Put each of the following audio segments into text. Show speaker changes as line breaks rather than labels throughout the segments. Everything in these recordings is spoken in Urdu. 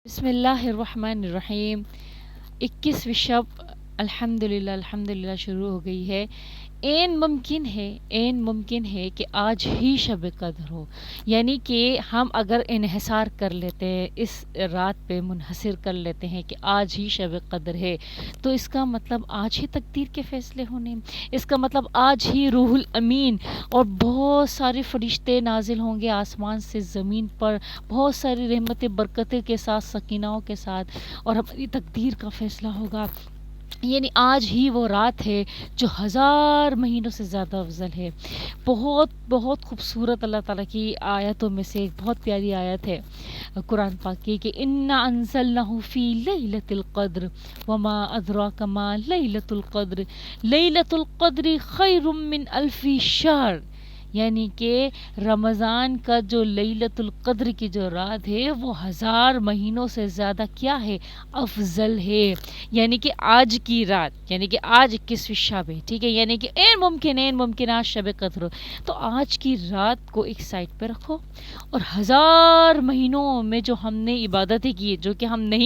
بسم اللہ الرحمن الرحیم 21ویں شب الحمدللہ شروع ہو گئی ہے۔ این ممکن ہے کہ آج ہی شب قدر ہو، یعنی کہ ہم اگر انحصار کر لیتے ہیں، اس رات پہ منحصر کر لیتے ہیں کہ آج ہی شب قدر ہے، تو اس کا مطلب آج ہی تقدیر کے فیصلے ہونے، اس کا مطلب آج ہی روح الامین اور بہت سارے فرشتے نازل ہوں گے آسمان سے زمین پر، بہت ساری رحمتیں برکتیں کے ساتھ، سکیناؤں کے ساتھ، اور ہماری تقدیر کا فیصلہ ہوگا۔ یعنی آج ہی وہ رات ہے جو 1000 مہینوں سے زیادہ افضل ہے۔ بہت خوبصورت اللہ تعالیٰ کی آیتوں میں سے ایک بہت پیاری آیت ہے قرآن پاک کی کہ انا انزلناہ فی لیلۃ القدر وما ادراک ما لیلۃ القدر لیلۃ القدر خیر من الف شہر، یعنی کہ رمضان کا جو لیلۃ القدر کی جو رات ہے وہ 1000 مہینوں سے زیادہ کیا ہے، افضل ہے۔ یعنی کہ آج کی رات، یعنی کہ آج 21ویں شب ہے، ٹھیک ہے، یعنی کہ این ممکن آج شب قدر ہو، تو آج کی رات کو ایک سائڈ پہ رکھو، اور 1000 مہینوں میں جو ہم نے عبادتیں کی جو کہ ہم نے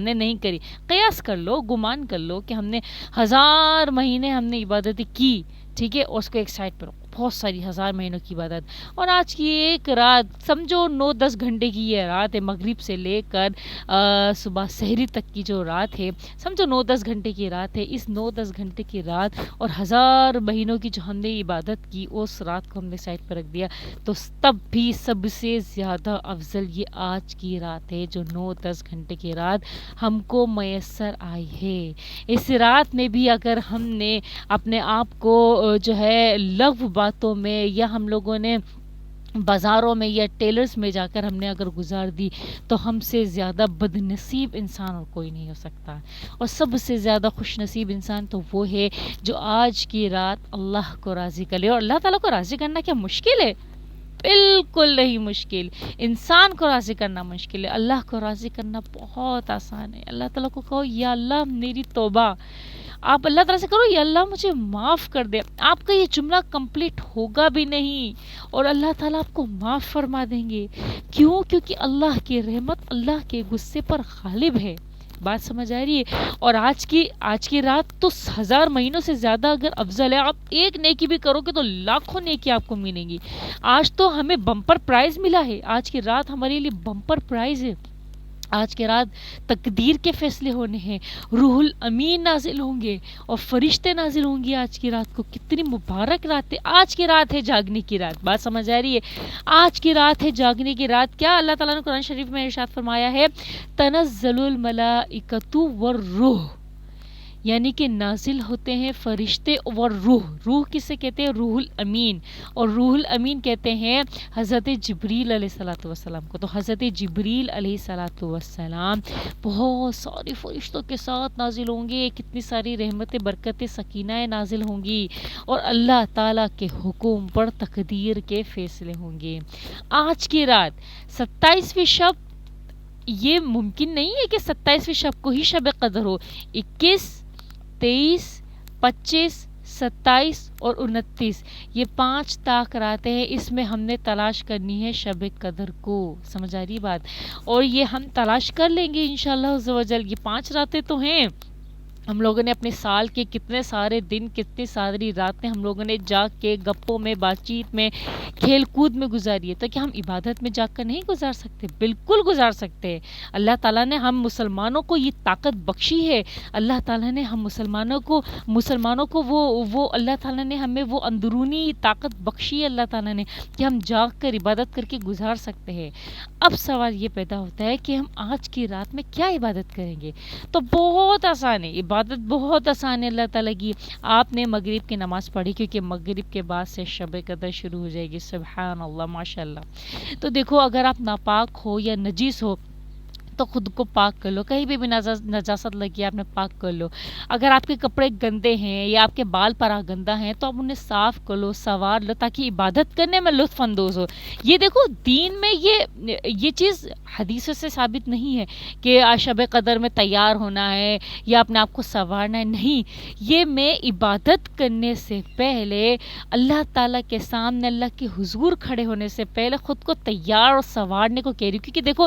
نہیں کری، قیاس کر لو، گمان کر لو کہ ہم نے 1000 مہینے ہم نے عبادتیں کی، ٹھیک ہے، اور اس کو ایک سائڈ پہ رکھو، بہت ساری 1000 مہینوں کی عبادت، اور آج کی ایک رات سمجھو 9-10 گھنٹے کی یہ رات ہے، مغرب سے لے کر صبح سحری تک کی جو رات ہے، سمجھو 9-10 گھنٹے کی رات ہے، اس 9-10 گھنٹے کی رات اور 1000 مہینوں کی جو ہم نے عبادت کی اس رات کو ہم نے سائڈ پہ رکھ دیا، تو تب بھی سب سے زیادہ افضل یہ آج کی رات ہے جو 9-10 گھنٹے کی رات ہم کو میسر آئی ہے۔ اس رات میں بھی اگر ہم نے اپنے آپ کو جو ہے لغو باتوں میں، یا ہم لوگوں نے بازاروں میں یا ٹیلرز میں جا کر ہم نے اگر گزار دی، تو ہم سے زیادہ بد نصیب انسان اور کوئی نہیں ہو سکتا، اور سب سے زیادہ خوش نصیب انسان تو وہ ہے جو آج کی رات اللہ کو راضی کر لے۔ اور اللہ تعالیٰ کو راضی کرنا کیا مشکل ہے؟ بالکل نہیں مشکل۔ انسان کو راضی کرنا مشکل ہے، اللہ کو راضی کرنا بہت آسان ہے۔ اللہ تعالیٰ کو کہو یا اللہ میری توبہ، آپ اللہ تعالیٰ سے کرو یا اللہ مجھے معاف کر دے، آپ کا یہ جملہ کمپلیٹ ہوگا بھی نہیں اور اللہ تعالیٰ آپ کو معاف فرما دیں گے۔ کیوں؟ کیونکہ اللہ کی رحمت اللہ کے غصے پر غالب ہے۔ بات سمجھ آ رہی ہے؟ اور آج کی رات تو 1000 مہینوں سے زیادہ اگر افضل ہے، آپ ایک نیکی بھی کرو گے تو لاکھوں نیکی آپ کو ملیں گی۔ آج تو ہمیں بمپر پرائز ملا ہے، آج کی رات ہمارے لیے بمپر پرائز ہے۔ آج کی رات تقدیر کے فیصلے ہونے ہیں، روح الامین نازل ہوں گے اور فرشتے نازل ہوں گے آج کی رات کو۔ کتنی مبارک رات ہے، آج کی رات ہے جاگنے کی رات۔ بات سمجھ آ رہی ہے؟ آج کی رات ہے جاگنے کی رات۔ کیا اللہ تعالیٰ نے قرآن شریف میں ارشاد فرمایا ہے، تنزل الملائکۃ والروح، یعنی کہ نازل ہوتے ہیں فرشتے اور روح کسے کہتے ہیں؟ روح الامین، اور روح الامین کہتے ہیں حضرت جبریل علیہ الصلوۃ والسلام کو۔ تو حضرت جبریل علیہ الصلوۃ والسلام بہت سارے فرشتوں کے ساتھ نازل ہوں گے، کتنی ساری رحمتیں برکتیں سکینہ نازل ہوں گی، اور اللہ تعالیٰ کے حکم پر تقدیر کے فیصلے ہوں گے۔ آج کی رات 27ویں شب، یہ ممکن نہیں ہے کہ 27ویں شب کو ہی شب قدر ہو۔ 21، 23، 25، 27 اور 29، یہ 5 طاق راتیں ہیں، اس میں ہم نے تلاش کرنی ہے شب قدر کو۔ سمجھ آ رہی بات؟ اور یہ ہم تلاش کر لیں گے انشاءاللہ عز و جل۔ یہ 5 راتیں تو ہیں، ہم لوگوں نے اپنے سال کے کتنے سارے دن، کتنی ساری راتیں ہم لوگوں نے جاگ کے، گپوں میں، بات چیت میں، کھیل کود میں گزاری ہے، تو کیا ہم عبادت میں جاگ کر نہیں گزار سکتے؟ بالکل گزار سکتے ہیں۔ اللہ تعالیٰ نے ہم مسلمانوں کو یہ طاقت بخشی ہے، اللہ تعالیٰ نے ہم مسلمانوں کو وہ اللہ تعالیٰ نے ہمیں وہ اندرونی طاقت بخشی ہے اللہ تعالیٰ نے، کہ ہم جاگ کر عبادت کر کے گزار سکتے ہیں۔ اب سوال یہ پیدا ہوتا ہے کہ ہم آج کی رات میں کیا عبادت کریں گے؟ تو بہت آسان ہے، عبادت بہت آسان ہے اللہ تعالیٰ کی۔ آپ نے مغرب کی نماز پڑھی، کیونکہ مغرب کے بعد سے شب قدر شروع ہو جائے گی۔ سبحان اللہ، ماشاء اللہ۔ تو دیکھو، اگر آپ ناپاک ہو یا نجیس ہو تو خود کو پاک کر لو، کہیں بھی نجاست لگی آپ نے پاک کر لو۔ اگر آپ کے کپڑے گندے ہیں یا آپ کے بال پر گندا ہیں تو آپ انہیں صاف کر لو، سنوار لو، تاکہ عبادت کرنے میں لطف اندوز ہو۔ یہ دیکھو، دین میں یہ چیز حدیثوں سے ثابت نہیں ہے کہ شب قدر میں تیار ہونا ہے یا اپنے آپ کو سنوارنا ہے، نہیں، یہ میں عبادت کرنے سے پہلے اللہ تعالیٰ کے سامنے، اللہ کے حضور کھڑے ہونے سے پہلے خود کو تیار اور سنوارنے کو کہہ رہی ہوں۔ کیونکہ دیکھو،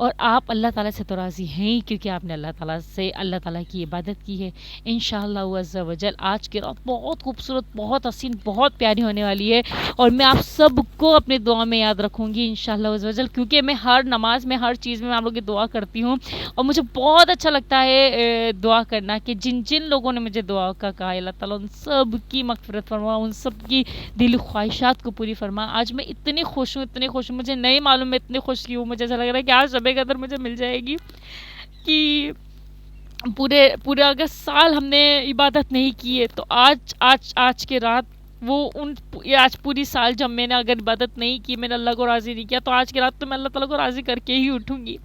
اور آپ اللہ تعالیٰ سے تو راضی ہیں ہی، کیونکہ آپ نے اللہ تعالیٰ کی عبادت کی ہے۔ انشاءاللہ عز و جل آج کی رات بہت خوبصورت، بہت حسین، بہت پیاری ہونے والی ہے، اور میں آپ سب کو اپنے دعا میں یاد رکھوں گی انشاءاللہ عز و جل، کیونکہ میں ہر نماز میں، ہر چیز میں آپ لوگوں کی دعا کرتی ہوں، اور مجھے بہت اچھا لگتا ہے دعا کرنا، کہ جن جن لوگوں نے مجھے دعا کا کہا اللہ تعالیٰ ان سب کی مغفرت فرما، ان سب کی دلی خواہشات کو پوری فرما۔ آج میں اتنی خوش ہوں، اتنی خوش ہوں، مجھے نہیں معلوم میں اتنی خوش کی ہوں، مجھے ایسا لگ رہا ہے کہ آج شب قدر مجھے مل جائے گی، کہ پورے اگر سال ہم نے عبادت نہیں کی ہے تو آج کے رات آج پوری سال جب میں نے اگر عبادت نہیں کی، میں نے اللہ کو راضی نہیں کیا، تو آج کی رات تو میں اللہ تعالیٰ کو راضی کر کے ہی اٹھوں گی۔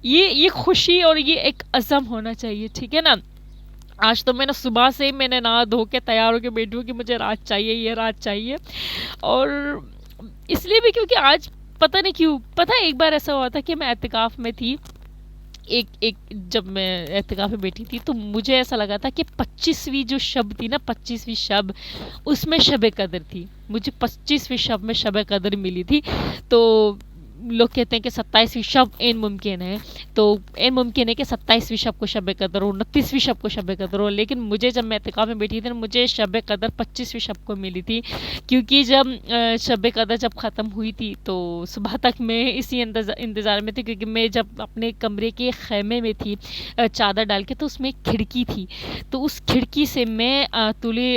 یہ خوشی اور یہ ایک عزم ہونا چاہیے، ٹھیک ہے نا۔ آج تو میں نے صبح سے ہی میں نے نہا دھو کے تیار ہو کے بیٹھی ہوں کہ مجھے رات چاہیے، یہ رات چاہیے، اور اس لیے بھی کیونکہ آج پتہ نہیں کیوں، ایک بار ایسا ہوا تھا کہ میں اعتکاف میں تھی، جب میں اعتکاف میں بیٹھی تھی تو مجھے ایسا لگا تھا کہ 25ویں جو شب تھی نا، 25ویں شب اس میں شب قدر تھی، مجھے 25ویں شب میں شب قدر ملی تھی۔ تو لوگ کہتے ہیں کہ 27ویں شب عین ممکن ہے، تو عین ممکن ہے کہ 27ویں شب کو شب قدر ہو، 29ویں شب کو شب قدر ہو، لیکن مجھے جب میں اعتکاف میں بیٹھی تھی مجھے شب قدر 25ویں شب کو ملی تھی، کیونکہ جب شب قدر جب ختم ہوئی تھی تو صبح تک میں اسی انتظار میں تھی، کیونکہ میں جب اپنے کمرے کے خیمے میں تھی چادر ڈال کے، تو اس میں ایک کھڑکی تھی، تو اس کھڑکی سے میں طلوع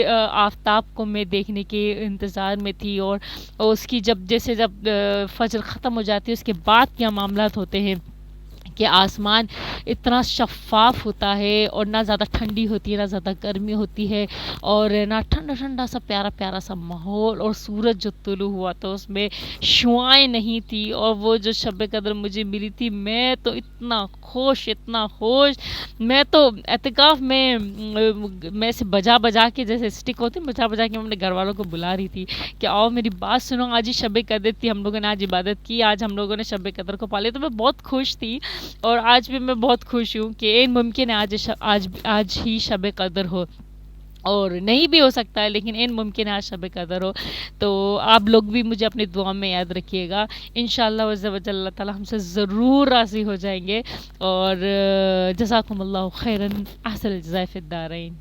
آفتاب کو میں دیکھنے کے انتظار میں تھی، اور اس کی جب فجر ختم ہو جاتی ہے اس کے بعد کیا معاملات ہوتے ہیں کہ آسمان اتنا شفاف ہوتا ہے، اور نہ زیادہ ٹھنڈی ہوتی ہے نہ زیادہ گرمی ہوتی ہے، اور نہ ٹھنڈا ٹھنڈا سا پیارا پیارا سا ماحول، اور سورج جو طلوع ہوا تو اس میں شعاعیں نہیں تھی، اور وہ جو شب قدر مجھے ملی تھی، میں تو اتنا خوش، میں تو اعتکاف میں سے بجا کے، جیسے اسٹک ہوتی بجا کے میں اپنے گھر والوں کو بلا رہی تھی کہ آؤ میری بات سنو، آج ہی شب قدر تھی، ہم لوگوں نے آج عبادت کی، آج ہم لوگوں نے شب قدر کو پالے، تو میں بہت خوش تھی، اور آج بھی میں بہت خوش ہوں کہ عین ممکن ہے آج ہی شب قدر ہو، اور نہیں بھی ہو سکتا ہے لیکن عین ممکن ہے آج شب قدر ہو۔ تو آپ لوگ بھی مجھے اپنی دعا میں یاد رکھیے گا، انشاءاللہ عز و جل اللہ تعالیٰ ہم سے ضرور راضی ہو جائیں گے، اور جزاکم اللہ خیراً، احسن الجزاء فی الدارین۔